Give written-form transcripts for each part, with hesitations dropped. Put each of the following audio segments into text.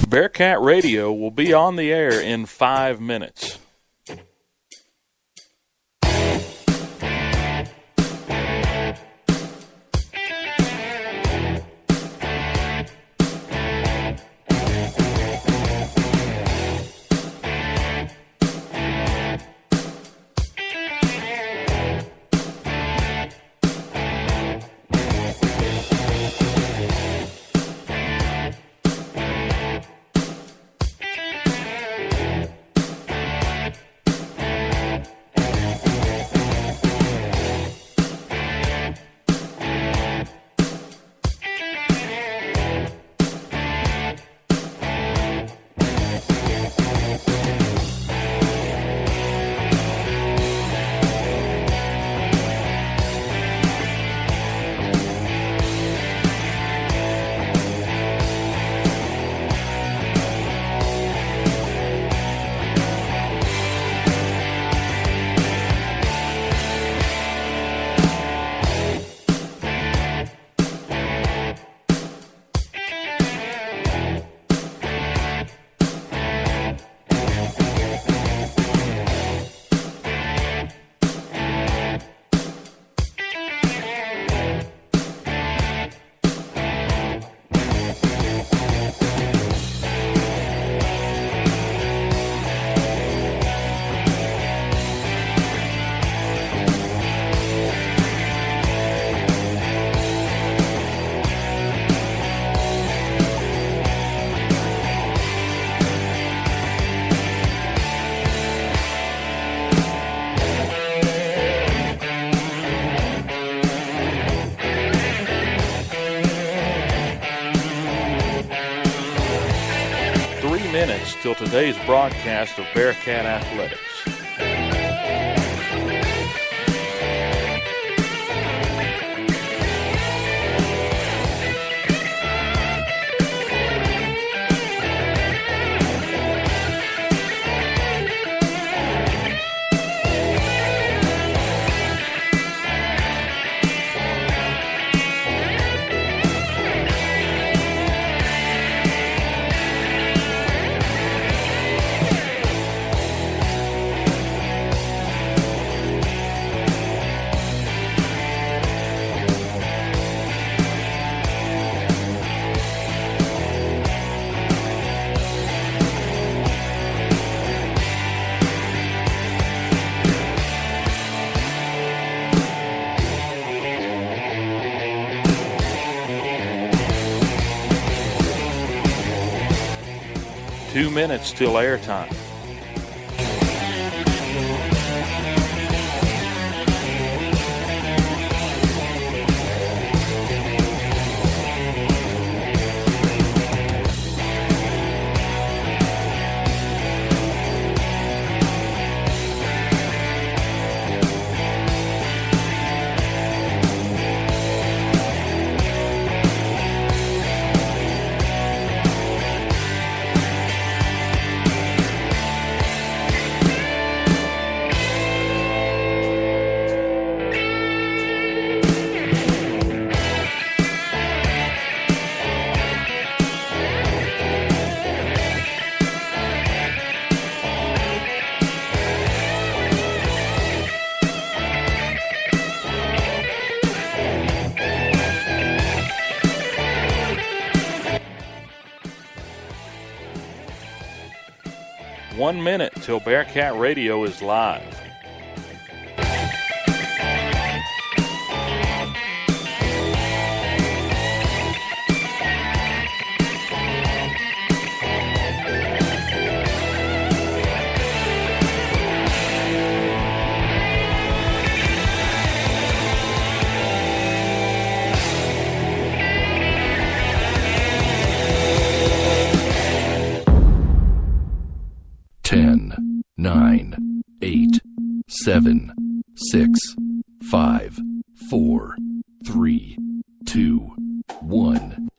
Bearcat Radio will be on the air in 5 minutes. Till today's broadcast of Bearcat Athletics. Minutes till airtime. One minute till Bearcat Radio is live. Nine, 8, 7, 6, 5, 4, 3, 2, 1.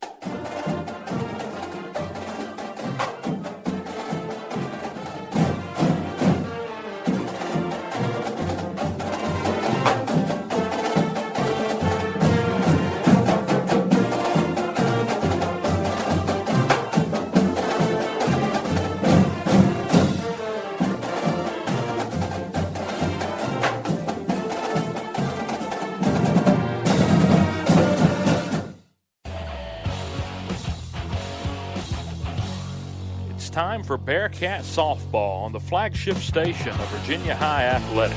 It's time for Bearcat Softball on the flagship station of Virginia High Athletics.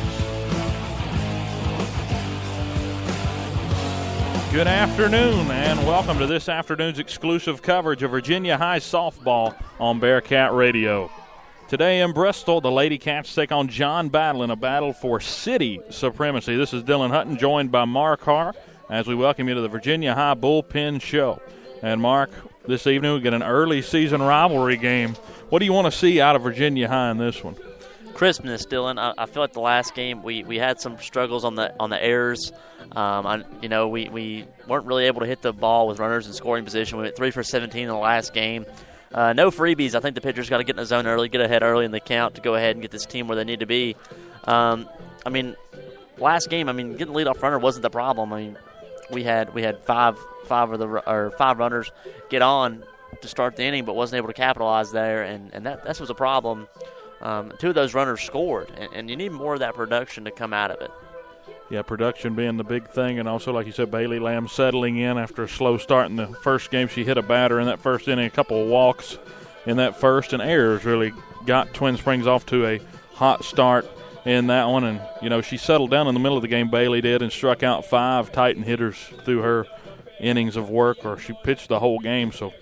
Good afternoon, and welcome to this afternoon's exclusive coverage of Virginia High Softball on Bearcat Radio. Today in Bristol, the Lady Cats take on John Battle in a battle for city supremacy. This is Dylan Hutton, joined by Mark Harr, as we welcome you to the Virginia High Bullpen Show. And Mark, this evening we get an early season rivalry game. What do you want to see out of Virginia High in this one? Crispness, Dylan. I feel like the last game we had some struggles on the errors. We weren't really able to hit the ball with runners in scoring position. We went 3 for 17 in the last game. No freebies. I think the pitcher's got to get in the zone early, get ahead early in the count to go ahead and get this team where they need to be. Last game, getting the leadoff runner wasn't the problem. We had five runners get on to start the inning, but wasn't able to capitalize there, and that was a problem. 2 of those runners scored, and you need more of that production to come out of it. Yeah, production being the big thing, and also, like you said, Bailey Lamb settling in after a slow start in the first game. She hit a batter in that first inning, a couple of walks in that first, and errors really got Twin Springs off to a hot start in that one. And, she settled down in the middle of the game, Bailey did, and struck out 5 Titan hitters through her innings of work, or she pitched the whole game. So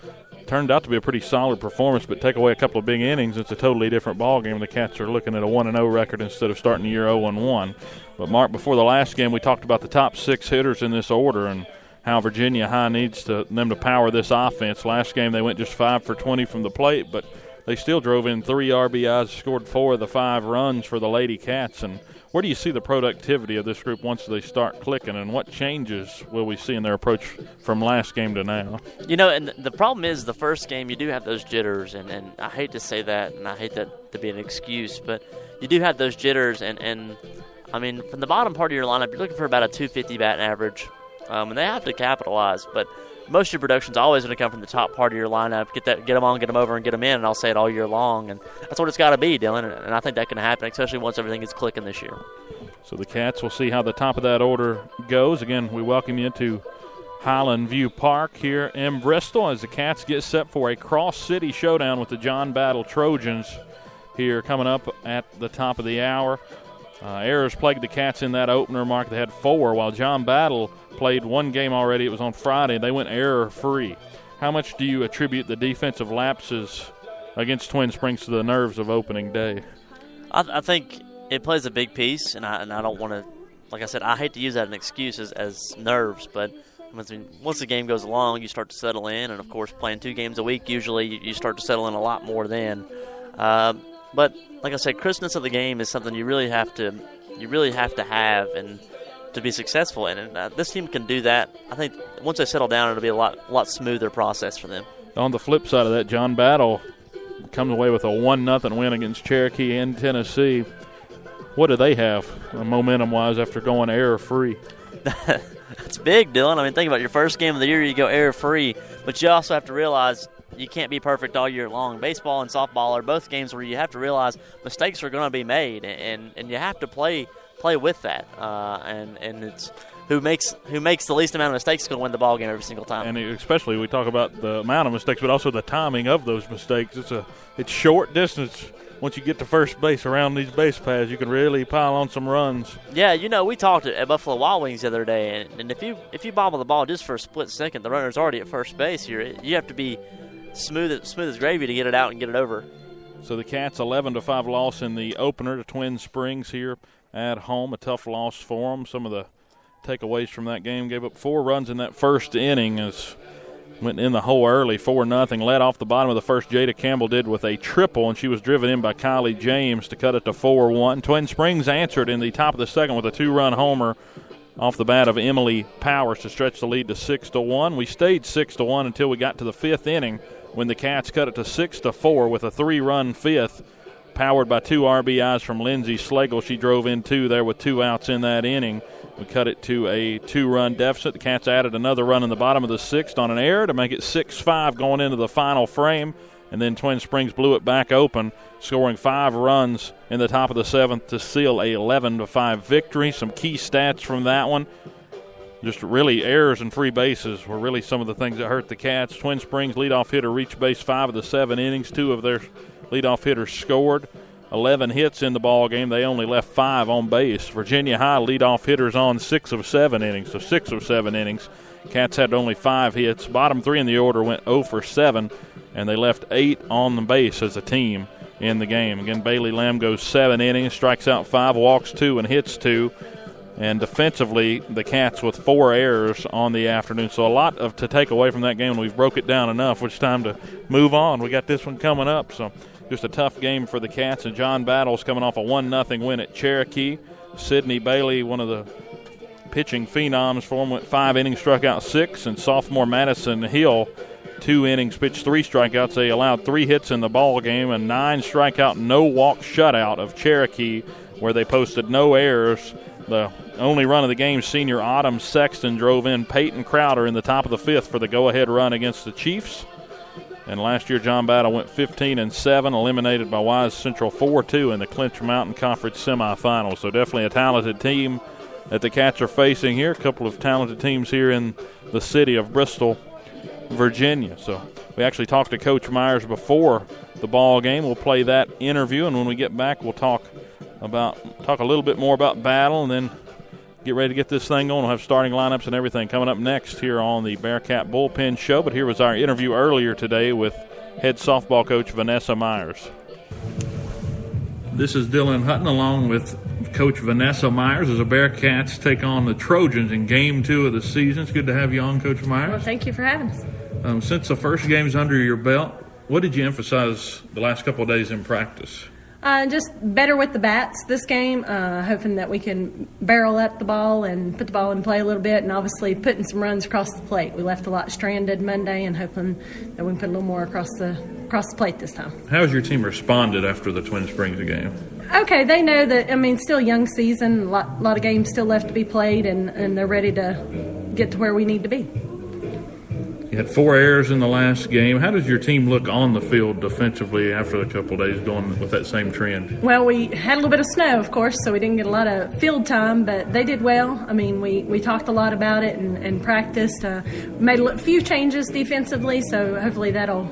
turned out to be a pretty solid performance, but take away a couple of big innings, it's a totally different ball game. The Cats are looking at a 1-0 record instead of starting the year 0-1. But, Mark, before the last game, we talked about the top 6 hitters in this order and how Virginia High needs them to power this offense. Last game they went just 5 for 20 from the plate, but they still drove in 3 RBIs, scored 4 of the 5 runs for the Lady Cats. And where do you see the productivity of this group once they start clicking, and what changes will we see in their approach from last game to now? And the problem is the first game you do have those jitters, and I hate to say that, and I hate that to be an excuse, but you do have those jitters, and from the bottom part of your lineup, you're looking for about a 250 batting average, and they have to capitalize, but most of your production is always going to come from the top part of your lineup. Get them on, get them over, and get them in, and I'll say it all year long. And that's what it's got to be, Dylan, and I think that can happen, especially once everything gets clicking this year. So the Cats will see how the top of that order goes. Again, we welcome you to Highland View Park here in Bristol as the Cats get set for a cross-city showdown with the John Battle Trojans here coming up at the top of the hour. Errors plagued the Cats in that opener, Mark. They had 4, while John Battle played 1 game already. It was on Friday. They went error-free. How much do you attribute the defensive lapses against Twin Springs to the nerves of opening day? I think it plays a big piece, and I don't want to, like I said, I hate to use that as an excuse as nerves, but once the game goes along, you start to settle in, and, of course, playing 2 games a week, usually you start to settle in a lot more then. But like I said, crispness of the game is something you really have to have and to be successful in. And this team can do that. I think once they settle down, it'll be a lot smoother process for them. On the flip side of that, John Battle comes away with a 1-0 win against Cherokee in Tennessee. What do they have momentum-wise after going error-free? That's big, Dylan. Think about your first game of the year, you go error-free, but you also have to realize you can't be perfect all year long. Baseball and softball are both games where you have to realize mistakes are going to be made, and you have to play with that. And it's who makes the least amount of mistakes is going to win the ball game every single time. And especially we talk about the amount of mistakes, but also the timing of those mistakes. It's short distance. Once you get to first base around these base paths, you can really pile on some runs. Yeah, we talked at Buffalo Wild Wings the other day, and if you bobble the ball just for a split second, the runner's already at first base here. You have to be smooth as gravy to get it out and get it over. So the Cats 11-5 loss in the opener to Twin Springs here at home. A tough loss for them. Some of the takeaways from that game: gave up 4 runs in that first inning, as went in the hole early, 4-0. Led off the bottom of the first, Jada Campbell did with a triple, and she was driven in by Kylie James to cut it to 4-1. Twin Springs answered in the top of the second with a 2-run homer off the bat of Emily Powers to stretch the lead to 6-1. We stayed 6-1 until we got to the 5th inning, when the Cats cut it to 6-4 with a 3-run 5th, powered by 2 RBIs from Lindsay Slagle. She drove in 2 there with 2 outs in that inning. We cut it to a 2-run deficit. The Cats added another run in the bottom of the 6th on an error to make it 6-5 going into the final frame. And then Twin Springs blew it back open, scoring 5 runs in the top of the 7th to seal a 11-5 victory. Some key stats from that one: just really errors and free bases were really some of the things that hurt the Cats. Twin Springs leadoff hitter reached base 5 of the 7 innings. 2 of their leadoff hitters scored. 11 hits in the ball game. They only left 5 on base. Virginia High leadoff hitters on 6 of 7 innings, so 6 of 7 innings. Cats had only 5 hits. Bottom 3 in the order went 0 for 7, and they left 8 on the base as a team in the game. Again, Bailey Lamb goes 7 innings, strikes out 5, walks 2, and hits 2. And defensively, the Cats with 4 errors on the afternoon. So a lot to take away from that game, and we've broke it down enough. It's time to move on. We got this one coming up, so just a tough game for the Cats. And John Battle's coming off a 1-0 win at Cherokee. Sidney Bailey, one of the pitching phenoms for him, went 5 innings, struck out 6. And sophomore Madison Hill, 2 innings, pitched 3 strikeouts. They allowed 3 hits in the ball game, a 9 strikeout, no walk shutout of Cherokee, where they posted no errors. The only run of the game, senior Autumn Sexton drove in Peyton Crowder in the top of the 5th for the go-ahead run against the Chiefs. And last year, John Battle went 15-7, eliminated by Wise Central 4-2 in the Clinch Mountain Conference semifinals. So definitely a talented team that the Cats are facing here. A couple of talented teams here in the city of Bristol, Virginia. So we actually talked to Coach Myers before the ball game. We'll play that interview, and when we get back, we'll talk a little bit more about Battle, and then get ready to get this thing going. We'll have starting lineups and everything coming up next here on the Bearcat Bullpen Show. But here was our interview earlier today with head softball coach Vanessa Myers. This is Dylan Hutton along with Coach Vanessa Myers as the Bearcats take on the Trojans in Game 2 of the season. It's good to have you on, Coach Myers. Well, thank you for having us. Since the first game's under your belt, what did you emphasize the last couple of days in practice? Just better with the bats this game, hoping that we can barrel up the ball and put the ball in play a little bit, and obviously putting some runs across the plate. We left a lot stranded Monday, and hoping that we can put a little more across the plate this time. How has your team responded after the Twin Springs game? Okay, they know that, still young season, a lot of games still left to be played, and they're ready to get to where we need to be. You had 4 errors in the last game. How does your team look on the field defensively after a couple of days going with that same trend? Well, we had a little bit of snow, of course, so we didn't get a lot of field time, but they did well. We talked a lot about it and practiced. Made a few changes defensively, so hopefully that'll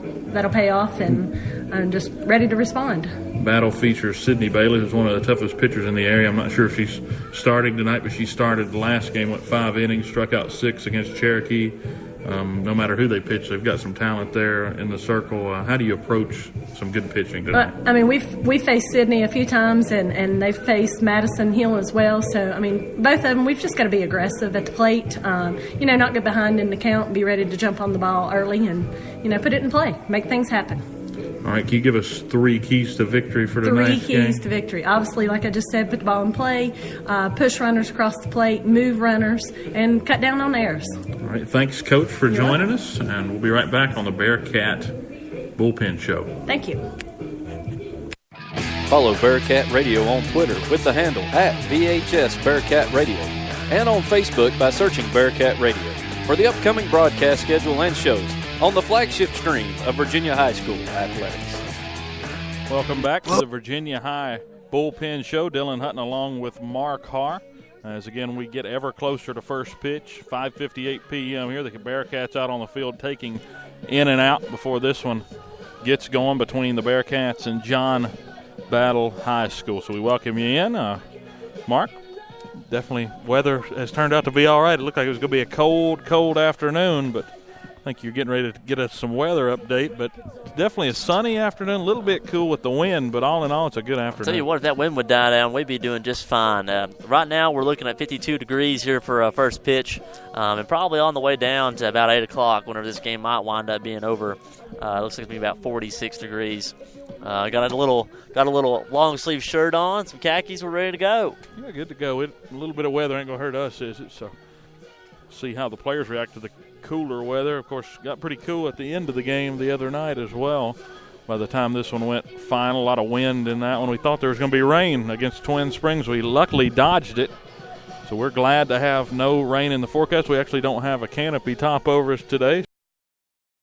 pay off, and I'm just ready to respond. Battle features Sidney Bailey, who's one of the toughest pitchers in the area. I'm not sure if she's starting tonight, but she started the last game, went 5 innings, struck out 6 against Cherokee. No matter who they pitch, they've got some talent there in the circle. How do you approach some good pitching tonight? We've faced Sydney a few times, and they've faced Madison Hill as well. So, both of them, we've just got to be aggressive at the plate. Not get behind in the count, be ready to jump on the ball early and, put it in play, make things happen. All right, can you give us 3 keys to victory for tonight's game? 3 keys to victory. Obviously, like I just said, put the ball in play, push runners across the plate, move runners, and cut down on errors. All right, thanks, Coach, for joining us, and we'll be right back on the Bearcat Bullpen Show. Thank you. Follow Bearcat Radio on Twitter with the handle @VHS Bearcat Radio, and on Facebook by searching Bearcat Radio for the upcoming broadcast schedule and shows on the flagship stream of Virginia High School Athletics. Welcome back to the Virginia High Bullpen Show. Dylan Hutton along with Mark Harr. As again, we get ever closer to first pitch, 5:58 p.m. here. The Bearcats out on the field taking in and out before this one gets going between the Bearcats and John Battle High School. So we welcome you in. Mark, definitely weather has turned out to be all right. It looked like it was going to be a cold afternoon, but I think you're getting ready to get us some weather update, but it's definitely a sunny afternoon, a little bit cool with the wind, but all in all, it's a good afternoon. I'll tell you what, if that wind would die down, we'd be doing just fine. Right now, we're looking at 52 degrees here for first pitch, and probably on the way down to about 8 o'clock, whenever this game might wind up being over. It looks like it'll be about 46 degrees. Got a little long sleeve shirt on, some khakis, we're ready to go. Yeah, good to go. A little bit of weather ain't going to hurt us, is it? So see how the players react to the cooler weather. Of course, got pretty cool at the end of the game the other night as well. By the time this one went final, a lot of wind in that one. We thought there was going to be rain against Twin Springs. We luckily dodged it. So we're glad to have no rain in the forecast. We actually don't have a canopy top over us today.